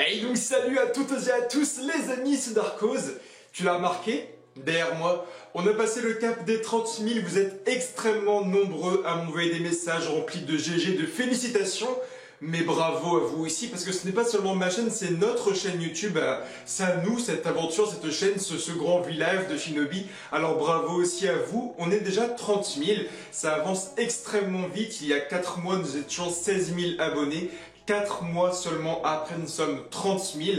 Et donc salut à toutes et à tous les amis, c'est Darkos. Tu l'as remarqué, derrière moi, on a passé le cap des 30 000, vous êtes extrêmement nombreux à m'envoyer des messages remplis de GG, de félicitations. Mais bravo à vous aussi, parce que ce n'est pas seulement ma chaîne, c'est notre chaîne YouTube. C'est à nous, cette aventure, cette chaîne, ce grand village de Shinobi. Alors bravo aussi à vous, on est déjà 30 000, ça avance extrêmement vite. Il y a 4 mois, nous étions 16 000 abonnés. 4 mois seulement après, nous sommes 30 000.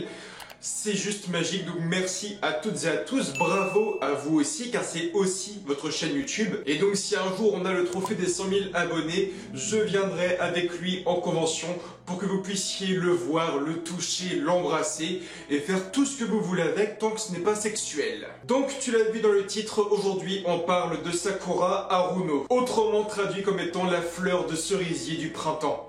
C'est juste magique, donc merci à toutes et à tous, bravo à vous aussi, car c'est aussi votre chaîne YouTube. Et donc si un jour on a le trophée des 100 000 abonnés, je viendrai avec lui en convention pour que vous puissiez le voir, le toucher, l'embrasser et faire tout ce que vous voulez avec tant que ce n'est pas sexuel. Donc tu l'as vu dans le titre, aujourd'hui on parle de Sakura Haruno, autrement traduit comme étant la fleur de cerisier du printemps.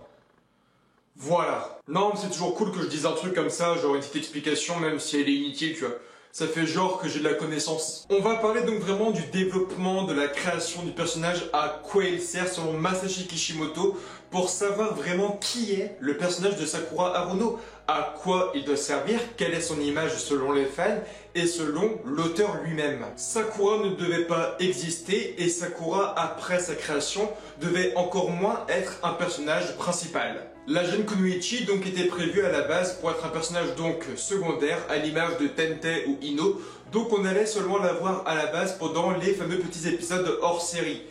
Voilà. Non, mais c'est toujours cool que je dise un truc comme ça, genre une petite explication, même si elle est inutile, tu vois. Ça fait genre que j'ai de la connaissance. On va parler donc vraiment du développement, de la création du personnage, à quoi il sert selon Masashi Kishimoto, pour savoir vraiment qui est le personnage de Sakura Haruno, à quoi il doit servir, quelle est son image selon les fans et selon l'auteur lui-même. Sakura ne devait pas exister et Sakura, après sa création, devait encore moins être un personnage principal. La jeune Kunoichi donc était prévue à la base pour être un personnage donc secondaire à l'image de Tente ou Ino, donc on allait seulement la voir à la base pendant les fameux petits épisodes hors série.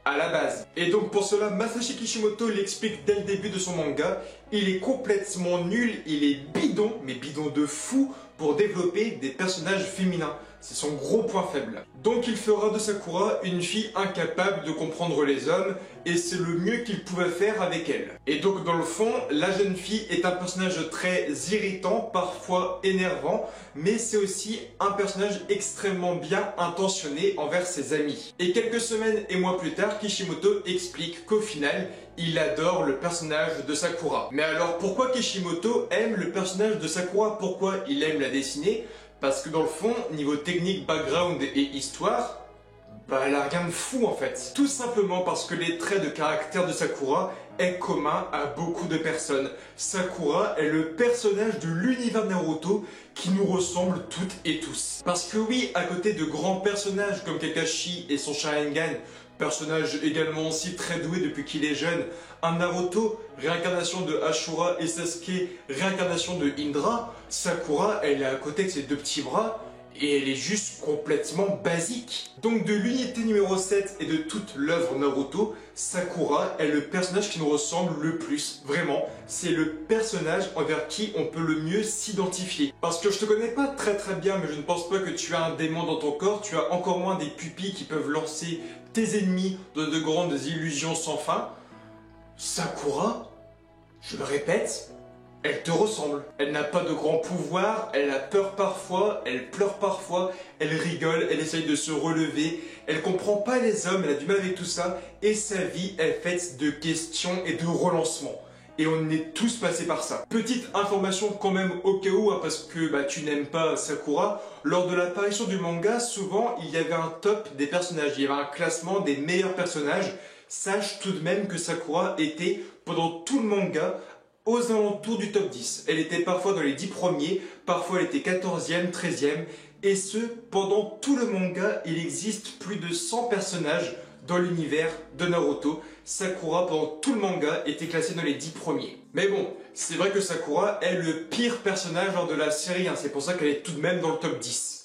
À la base. Et donc pour cela, Masashi Kishimoto l'explique dès le début de son manga, il est complètement nul, il est bidon, mais bidon de fou, pour développer des personnages féminins. C'est son gros point faible. Donc il fera de Sakura une fille incapable de comprendre les hommes, et c'est le mieux qu'il pouvait faire avec elle. Et donc dans le fond, la jeune fille est un personnage très irritant, parfois énervant, mais c'est aussi un personnage extrêmement bien intentionné envers ses amis. Et quelques semaines et mois plus tard, Kishimoto explique qu'au final, il adore le personnage de Sakura. Mais alors pourquoi Kishimoto aime le personnage de Sakura? Pourquoi il aime la dessiner? Parce que dans le fond, niveau technique, background et histoire, bah elle a rien de fou en fait. Tout simplement parce que les traits de caractère de Sakura est commun à beaucoup de personnes. Sakura est le personnage de l'univers Naruto qui nous ressemble toutes et tous. Parce que oui, à côté de grands personnages comme Kakashi et son Sharingan, personnage également aussi très doué depuis qu'il est jeune, un Naruto, réincarnation de Ashura, et Sasuke, réincarnation de Indra, Sakura, elle est à côté de ses deux petits bras, et elle est juste complètement basique. Donc de l'unité numéro 7 et de toute l'œuvre Naruto, Sakura est le personnage qui nous ressemble le plus. Vraiment, c'est le personnage envers qui on peut le mieux s'identifier. Parce que je te connais pas très bien, mais je ne pense pas que tu as un démon dans ton corps, tu as encore moins des pupilles qui peuvent lancer tes ennemis dans de grandes illusions sans fin. Sakura, je le répète, elle te ressemble. Elle n'a pas de grands pouvoirs, elle a peur parfois, elle pleure parfois, elle rigole, elle essaye de se relever, elle comprend pas les hommes, elle a du mal avec tout ça, et sa vie est faite de questions et de relancements. Et on est tous passés par ça. Petite information quand même au cas où, parce que tu n'aimes pas Sakura, lors de l'apparition du manga, souvent il y avait un top des personnages, il y avait un classement des meilleurs personnages. Sache tout de même que Sakura était, pendant tout le manga, aux alentours du top 10. Elle était parfois dans les 10 premiers, parfois elle était 14e, 13e, et ce, pendant tout le manga, il existe plus de 100 personnages dans l'univers de Naruto. Sakura, pendant tout le manga, était classée dans les 10 premiers. Mais bon, c'est vrai que Sakura est le pire personnage de la série, c'est pour ça qu'elle est tout de même dans le top 10.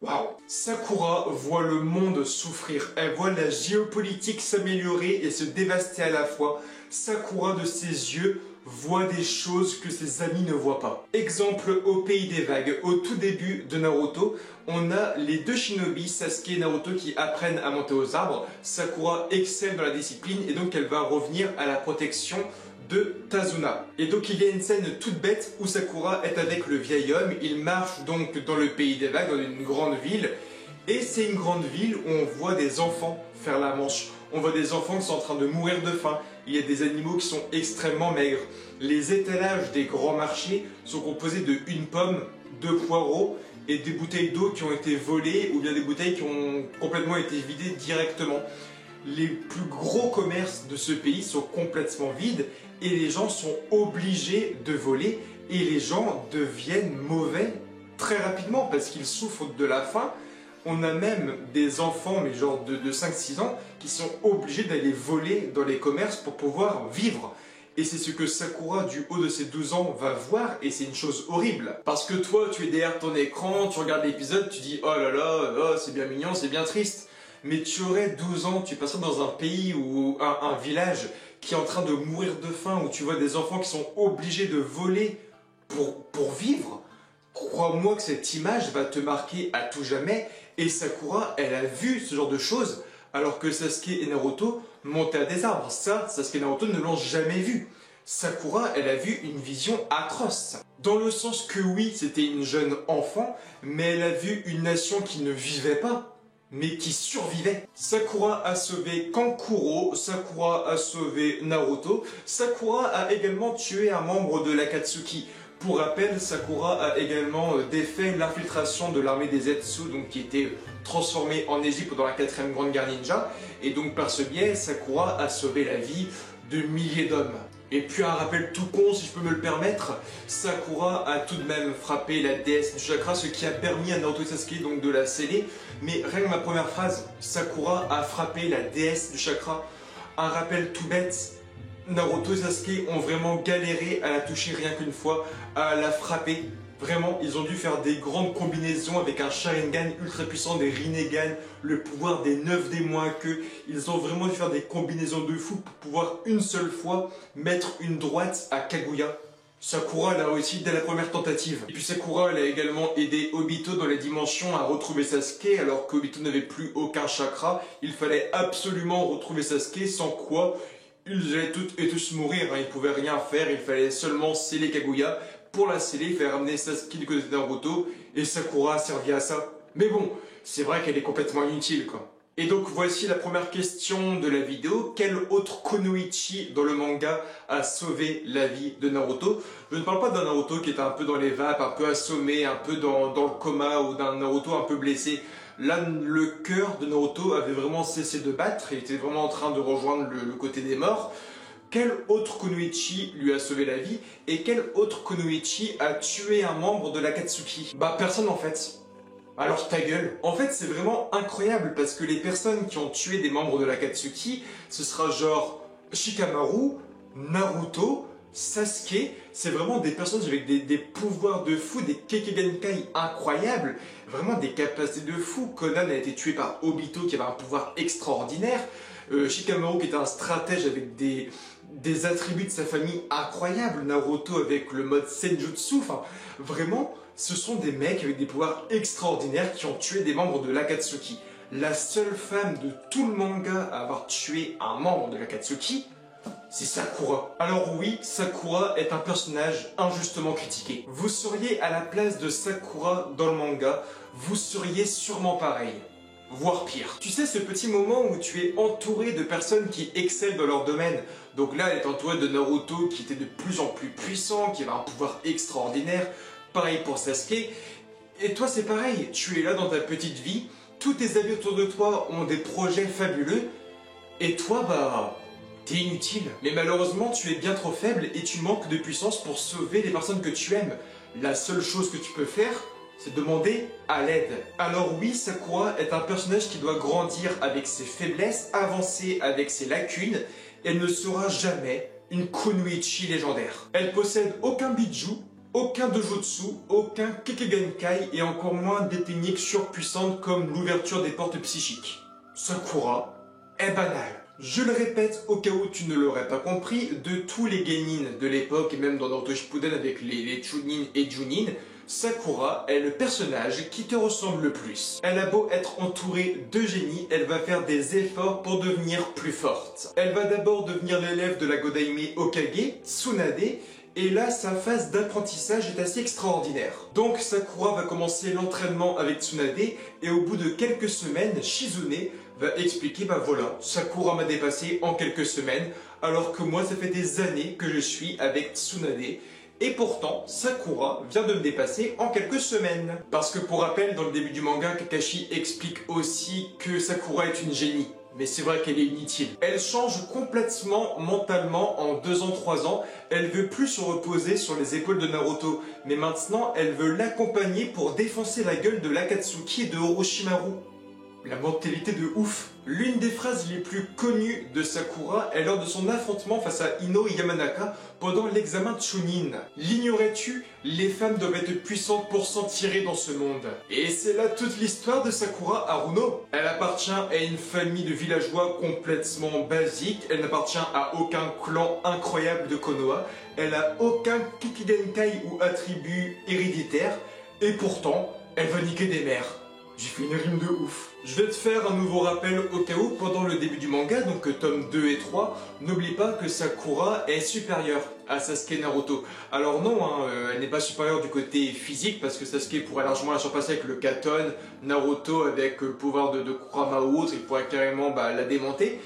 Waouh! Sakura voit le monde souffrir, elle voit la géopolitique s'améliorer et se dévaster à la fois. Sakura, de ses yeux, voit des choses que ses amis ne voient pas. Exemple au pays des vagues, au tout début de Naruto, on a les deux shinobi, Sasuke et Naruto, qui apprennent à monter aux arbres. Sakura excelle dans la discipline et donc elle va revenir à la protection de Tazuna. Et donc il y a une scène toute bête où Sakura est avec le vieil homme, il marche donc dans le pays des vagues, dans une grande ville, et c'est une grande ville où on voit des enfants faire la manche. On voit des enfants qui sont en train de mourir de faim, il y a des animaux qui sont extrêmement maigres. Les étalages des grands marchés sont composés de une pomme, 2 poireaux et des bouteilles d'eau qui ont été volées ou bien des bouteilles qui ont complètement été vidées directement. Les plus gros commerces de ce pays sont complètement vides et les gens sont obligés de voler et les gens deviennent mauvais très rapidement parce qu'ils souffrent de la faim. On a même des enfants, mais genre de 5-6 ans, qui sont obligés d'aller voler dans les commerces pour pouvoir vivre. Et c'est ce que Sakura, du haut de ses 12 ans, va voir, et c'est une chose horrible. Parce que toi, tu es derrière ton écran, tu regardes l'épisode, tu dis « Oh là là, oh, c'est bien mignon, c'est bien triste ». Mais tu aurais 12 ans, tu passerais dans un pays ou un village qui est en train de mourir de faim, où tu vois des enfants qui sont obligés de voler pour vivre. Crois-moi que cette image va te marquer à tout jamais, et Sakura, elle a vu ce genre de choses, alors que Sasuke et Naruto montaient à des arbres. Ça, Sasuke et Naruto ne l'ont jamais vu. Sakura, elle a vu une vision atroce. Dans le sens que oui, c'était une jeune enfant, mais elle a vu une nation qui ne vivait pas, mais qui survivait. Sakura a sauvé Kankuro, Sakura a sauvé Naruto, Sakura a également tué un membre de l'Akatsuki. Pour rappel, Sakura a également défait l'infiltration de l'armée des Zetsu, donc qui était transformée en Égypte dans la 4ème grande guerre ninja, et donc par ce biais, Sakura a sauvé la vie de milliers d'hommes. Et puis un rappel tout con, si je peux me le permettre, Sakura a tout de même frappé la déesse du chakra, ce qui a permis à Naruto et Sasuke donc de la sceller. Mais rien que ma première phrase, Sakura a frappé la déesse du chakra. Un rappel tout bête, Naruto et Sasuke ont vraiment galéré à la toucher rien qu'une fois, à la frapper. Vraiment, ils ont dû faire des grandes combinaisons avec un Sharingan ultra puissant, des Rinnegan, le pouvoir des 9 démons à queue. Ils ont vraiment dû faire des combinaisons de fou pour pouvoir une seule fois mettre une droite à Kaguya. Sakura l'a réussi dès la première tentative. Et puis Sakura elle a également aidé Obito dans les dimensions à retrouver Sasuke, alors qu'Obito n'avait plus aucun chakra. Il fallait absolument retrouver Sasuke, sans quoi ils allaient toutes et tous mourir. Ils ne pouvaient rien faire, il fallait seulement sceller Kaguya. Pour la sceller, il fallait ramener Sasuke du côté de Naruto, et Sakura a servi à ça. Mais bon, c'est vrai qu'elle est complètement inutile, quoi. Et donc voici la première question de la vidéo. Quel autre Kunoichi dans le manga a sauvé la vie de Naruto? Je ne parle pas d'un Naruto qui était un peu dans les vapes, un peu assommé, un peu dans le coma, ou d'un Naruto un peu blessé. Là, le cœur de Naruto avait vraiment cessé de battre, il était vraiment en train de rejoindre le côté des morts. Quel autre Kunoichi lui a sauvé la vie? Et quel autre Kunoichi a tué un membre de l'Akatsuki? Bah personne en fait. Alors ta gueule. En fait c'est vraiment incroyable parce que les personnes qui ont tué des membres de l'Akatsuki, ce sera genre Shikamaru, Naruto, Sasuke, c'est vraiment des personnes avec des pouvoirs de fou, des Kekkei incroyables, vraiment des capacités de fou. Conan a été tué par Obito qui avait un pouvoir extraordinaire, Shikamaru qui était un stratège avec des attributs de sa famille incroyables, Naruto avec le mode Senjutsu, enfin vraiment ce sont des mecs avec des pouvoirs extraordinaires qui ont tué des membres de l'Akatsuki. La seule femme de tout le manga à avoir tué un membre de l'Akatsuki, c'est Sakura. Alors oui, Sakura est un personnage injustement critiqué. Vous seriez à la place de Sakura dans le manga, vous seriez sûrement pareil. Voire pire. Tu sais ce petit moment où tu es entouré de personnes qui excellent dans leur domaine. Donc là, elle est entourée de Naruto qui était de plus en plus puissant, qui avait un pouvoir extraordinaire. Pareil pour Sasuke. Et toi c'est pareil, tu es là dans ta petite vie, tous tes amis autour de toi ont des projets fabuleux, et toi bah... t'es inutile. Mais malheureusement tu es bien trop faible et tu manques de puissance pour sauver les personnes que tu aimes. La seule chose que tu peux faire, c'est demander à l'aide. Alors oui, Sakura est un personnage qui doit grandir avec ses faiblesses, avancer avec ses lacunes. Elle ne sera jamais une Kunoichi légendaire. Elle possède aucun bijou, aucun dojutsu, aucun Kekkei et encore moins des techniques surpuissantes comme l'ouverture des portes psychiques. Sakura est banale. Je le répète au cas où tu ne l'aurais pas compris, de tous les genin de l'époque et même dans Naruto Shippuden avec les Chunin et Junin, Sakura est le personnage qui te ressemble le plus. Elle a beau être entourée de génies, elle va faire des efforts pour devenir plus forte. Elle va d'abord devenir l'élève de la Godaime Hokage, Tsunade, et là, sa phase d'apprentissage est assez extraordinaire. Donc Sakura va commencer l'entraînement avec Tsunade, et au bout de quelques semaines, Shizune va expliquer, bah voilà, Sakura m'a dépassé en quelques semaines, alors que moi ça fait des années que je suis avec Tsunade, et pourtant, Sakura vient de me dépasser en quelques semaines. Parce que pour rappel, dans le début du manga, Kakashi explique aussi que Sakura est une génie. mais c'est vrai qu'elle est inutile. Elle change complètement mentalement en 2 ans, 3 ans. Elle veut plus se reposer sur les épaules de Naruto, mais maintenant elle veut l'accompagner pour défoncer la gueule de l'Akatsuki et de Orochimaru. La mentalité de ouf. L'une des phrases les plus connues de Sakura est lors de son affrontement face à Ino Yamanaka pendant l'examen de Chunin. L'ignorais-tu? Les femmes doivent être puissantes pour s'en tirer dans ce monde. Et c'est là toute l'histoire de Sakura Haruno. Elle appartient à une famille de villageois complètement basique. Elle n'appartient à aucun clan incroyable de Konoha. Elle a aucun Kikigenkai ou attribut héréditaire. Et pourtant, elle va niquer des mères. J'ai fait une rime de ouf. Je vais te faire un nouveau rappel au cas où pendant le début du manga, donc tome 2 et 3, n'oublie pas que Sakura est supérieure à Sasuke et Naruto. Alors non, elle n'est pas supérieure du côté physique parce que Sasuke pourrait largement la surpasser avec le Katon, Naruto avec le pouvoir de Kurama ou autre, il pourrait carrément la démonter.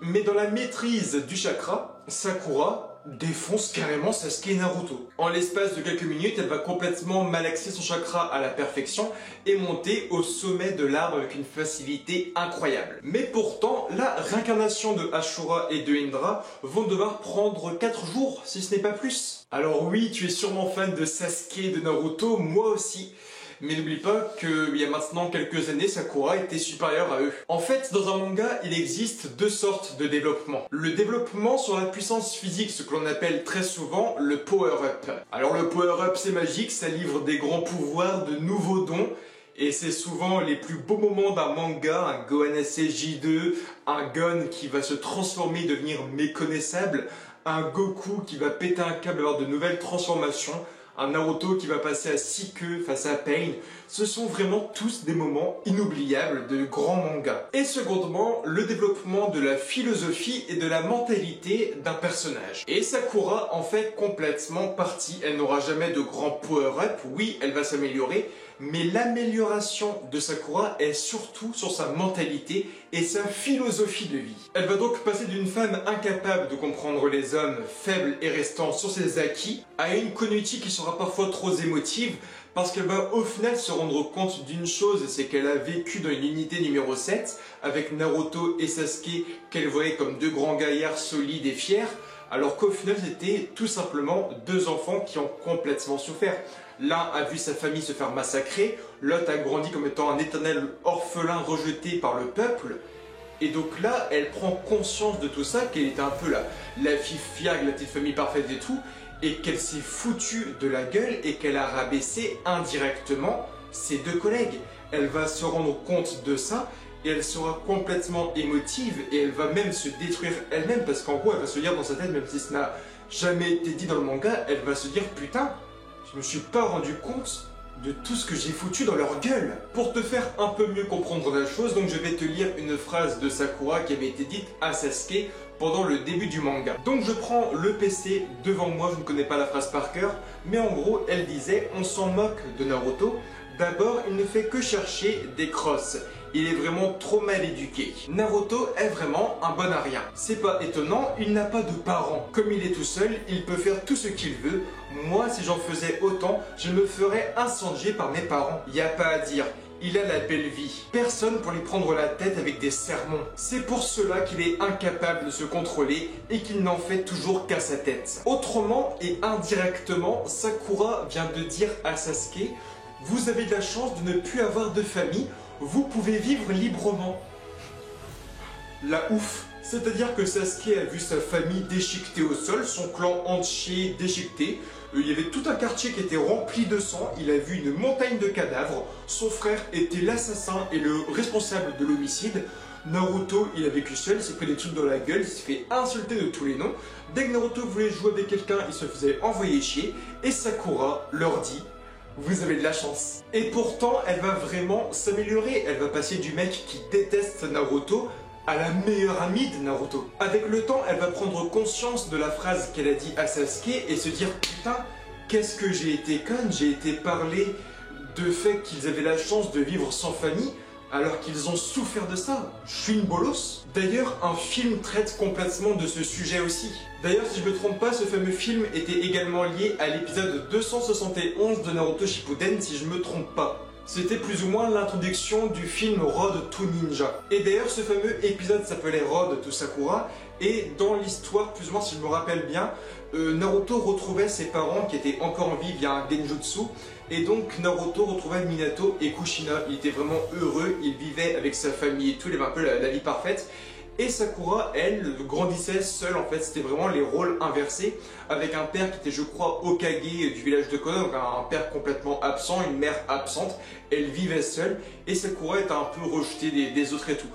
Mais dans la maîtrise du chakra, Sakura défonce carrément Sasuke et Naruto. En l'espace de quelques minutes, elle va complètement malaxer son chakra à la perfection et monter au sommet de l'arbre avec une facilité incroyable. Mais pourtant, la réincarnation de Ashura et de Indra vont devoir prendre 4 jours, si ce n'est pas plus. Alors oui, tu es sûrement fan de Sasuke et de Naruto, moi aussi. Mais n'oublie pas qu'il y a maintenant quelques années, Sakura était supérieure à eux. En fait, dans un manga, il existe 2 sortes de développement. Le développement sur la puissance physique, ce que l'on appelle très souvent le power-up. Alors le power-up, c'est magique, ça livre des grands pouvoirs, de nouveaux dons, et c'est souvent les plus beaux moments d'un manga, un Gohan J2, un Gon qui va se transformer, devenir méconnaissable, un Goku qui va péter un câble, avoir de nouvelles transformations, un Naruto qui va passer à 6 queues face à Pain. Ce sont vraiment tous des moments inoubliables de grands mangas. Et secondement, le développement de la philosophie et de la mentalité d'un personnage. Et Sakura en fait complètement partie. Elle n'aura jamais de grand power-up. Oui, elle va s'améliorer, mais l'amélioration de Sakura est surtout sur sa mentalité et sa philosophie de vie. Elle va donc passer d'une femme incapable de comprendre les hommes, faible et restant sur ses acquis, à une Konoichi qui sera parfois trop émotive, parce qu'elle va au final se rendre compte d'une chose, c'est qu'elle a vécu dans une unité numéro 7, avec Naruto et Sasuke, qu'elle voyait comme 2 grands gaillards solides et fiers, alors qu'au final c'était tout simplement 2 enfants qui ont complètement souffert. L'un a vu sa famille se faire massacrer, l'autre a grandi comme étant un éternel orphelin rejeté par le peuple. Et donc là, elle prend conscience de tout ça, qu'elle était un peu la fille fiable, la petite famille parfaite et tout, et qu'elle s'est foutue de la gueule et qu'elle a rabaissé indirectement ses 2 collègues. Elle va se rendre compte de ça et elle sera complètement émotive et elle va même se détruire elle-même parce qu'en gros, elle va se dire dans sa tête, même si ce n'a jamais été dit dans le manga, elle va se dire « Putain, je me suis pas rendu compte de tout ce que j'ai foutu dans leur gueule !» Pour te faire un peu mieux comprendre la chose, donc je vais te lire une phrase de Sakura qui avait été dite à Sasuke pendant le début du manga. Donc je prends le PC devant moi, je ne connais pas la phrase par cœur, mais en gros elle disait « On s'en moque de Naruto, d'abord il ne fait que chercher des crosses. Il est vraiment trop mal éduqué. Naruto est vraiment un bon à rien. C'est pas étonnant, il n'a pas de parents. Comme il est tout seul, il peut faire tout ce qu'il veut. Moi, si j'en faisais autant, je me ferais incendier par mes parents. Y a pas à dire. Il a la belle vie. Personne pour lui prendre la tête avec des sermons. C'est pour cela qu'il est incapable de se contrôler et qu'il n'en fait toujours qu'à sa tête. Autrement et indirectement, Sakura vient de dire à Sasuke « Vous avez de la chance de ne plus avoir de famille, vous pouvez vivre librement. » La ouf. C'est-à-dire que Sasuke a vu sa famille déchiquetée au sol, son clan entier déchiqueté. Il y avait tout un quartier qui était rempli de sang, il a vu une montagne de cadavres, son frère était l'assassin et le responsable de l'homicide. Naruto, il a vécu seul, il s'est pris des trucs dans la gueule, il s'est fait insulter de tous les noms. Dès que Naruto voulait jouer avec quelqu'un, il se faisait envoyer chier. Et Sakura leur dit « Vous avez de la chance ». Et pourtant, elle va vraiment s'améliorer. Elle va passer du mec qui déteste Naruto à la meilleure amie de Naruto. Avec le temps, elle va prendre conscience de la phrase qu'elle a dit à Sasuke et se dire « Putain, qu'est-ce que j'ai été conne, j'ai été parler de fait qu'ils avaient la chance de vivre sans famille alors qu'ils ont souffert de ça. Je suis une bolos ». D'ailleurs, un film traite complètement de ce sujet aussi. D'ailleurs, si je me trompe pas, ce fameux film était également lié à l'épisode 271 de Naruto Shippuden, si je me trompe pas. C'était plus ou moins l'introduction du film Road to Ninja. Et d'ailleurs, ce fameux épisode s'appelait Road to Sakura, et dans l'histoire, plus ou moins si je me rappelle bien, Naruto retrouvait ses parents qui étaient encore en vie via un genjutsu, et donc Naruto retrouvait Minato et Kushina. Il était vraiment heureux, il vivait avec sa famille et tout, il avait un peu la vie parfaite. Et Sakura, elle, grandissait seule en fait, c'était vraiment les rôles inversés, avec un père qui était je crois Hokage du village de Konoha, donc un père complètement absent, une mère absente, elle vivait seule, et Sakura était un peu rejetée des autres et tout.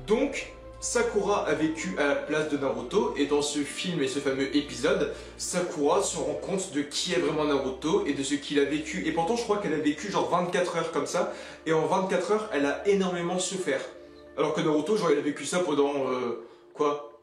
Donc, Sakura a vécu à la place de Naruto, et dans ce film et ce fameux épisode, Sakura se rend compte de qui est vraiment Naruto et de ce qu'il a vécu, et pourtant je crois qu'elle a vécu genre 24 heures comme ça, et en 24 heures elle a énormément souffert. Alors que Naruto, genre il a vécu ça pendant,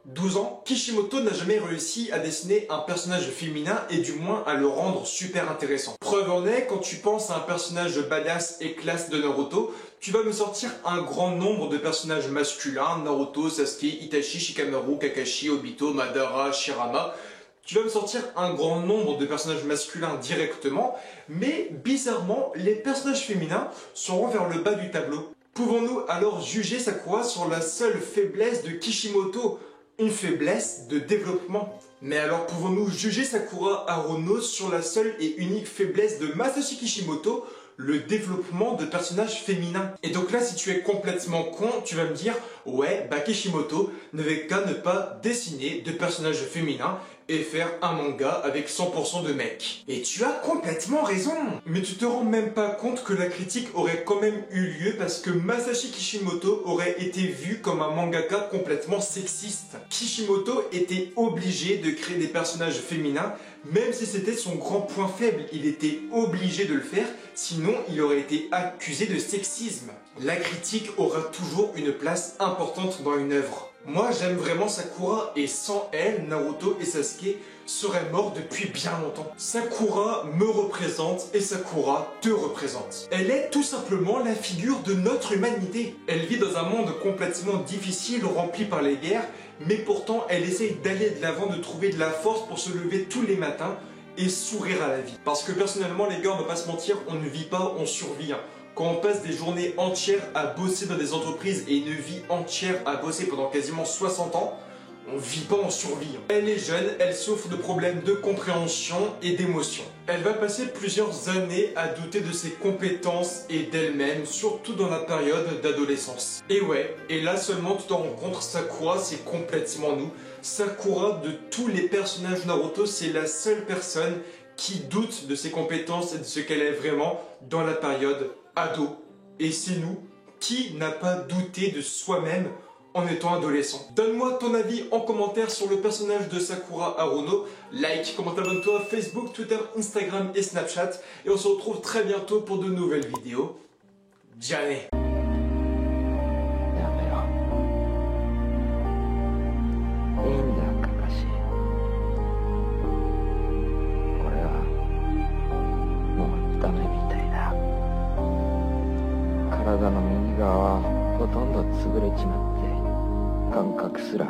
12 ans. Kishimoto n'a jamais réussi à dessiner un personnage féminin et du moins à le rendre super intéressant. Preuve en est, quand tu penses à un personnage badass et classe de Naruto, tu vas me sortir un grand nombre de personnages masculins, Naruto, Sasuke, Itachi, Shikamaru, Kakashi, Obito, Madara, Shirama. Tu vas me sortir un grand nombre de personnages masculins directement, mais bizarrement, les personnages féminins seront vers le bas du tableau. Pouvons-nous alors juger Sakura sur la seule faiblesse de Kishimoto, une faiblesse de développement? Mais alors pouvons-nous juger Sakura Haruno sur la seule et unique faiblesse de Masashi Kishimoto, le développement de personnages féminins? Et donc là, si tu es complètement con, tu vas me dire « Ouais, bah Kishimoto n'avait qu'à ne pas dessiner de personnages féminins et faire un manga avec 100% de mecs. » Et tu as complètement raison. Mais tu te rends même pas compte que la critique aurait quand même eu lieu parce que Masashi Kishimoto aurait été vu comme un mangaka complètement sexiste. Kishimoto était obligé de créer des personnages féminins, même si c'était son grand point faible. Il était obligé de le faire, sinon il aurait été accusé de sexisme. La critique aura toujours une place importante dans une œuvre. Moi j'aime vraiment Sakura et sans elle, Naruto et Sasuke seraient morts depuis bien longtemps. Sakura me représente et Sakura te représente. Elle est tout simplement la figure de notre humanité. Elle vit dans un monde complètement difficile, rempli par les guerres, mais pourtant elle essaye d'aller de l'avant, de trouver de la force pour se lever tous les matins et sourire à la vie. Parce que personnellement les gars, on va pas se mentir, on ne vit pas, on survit. Quand on passe des journées entières à bosser dans des entreprises et une vie entière à bosser pendant quasiment 60 ans, on vit pas, on survit. Elle est jeune, elle souffre de problèmes de compréhension et d'émotion. Elle va passer plusieurs années à douter de ses compétences et d'elle-même, surtout dans la période d'adolescence. Et ouais, et là seulement tu t'en rends compte, Sakura c'est complètement nous. Sakura, de tous les personnages Naruto, c'est la seule personne qui doute de ses compétences et de ce qu'elle est vraiment dans la période ado. Et c'est nous, qui n'a pas douté de soi-même en étant adolescent? Donne-moi ton avis en commentaire sur le personnage de Sakura Haruno. Like, commente, abonne-toi, Facebook, Twitter, Instagram et Snapchat. Et on se retrouve très bientôt pour de nouvelles vidéos. Jane. 体の右側はほとんど潰れちまって感覚すら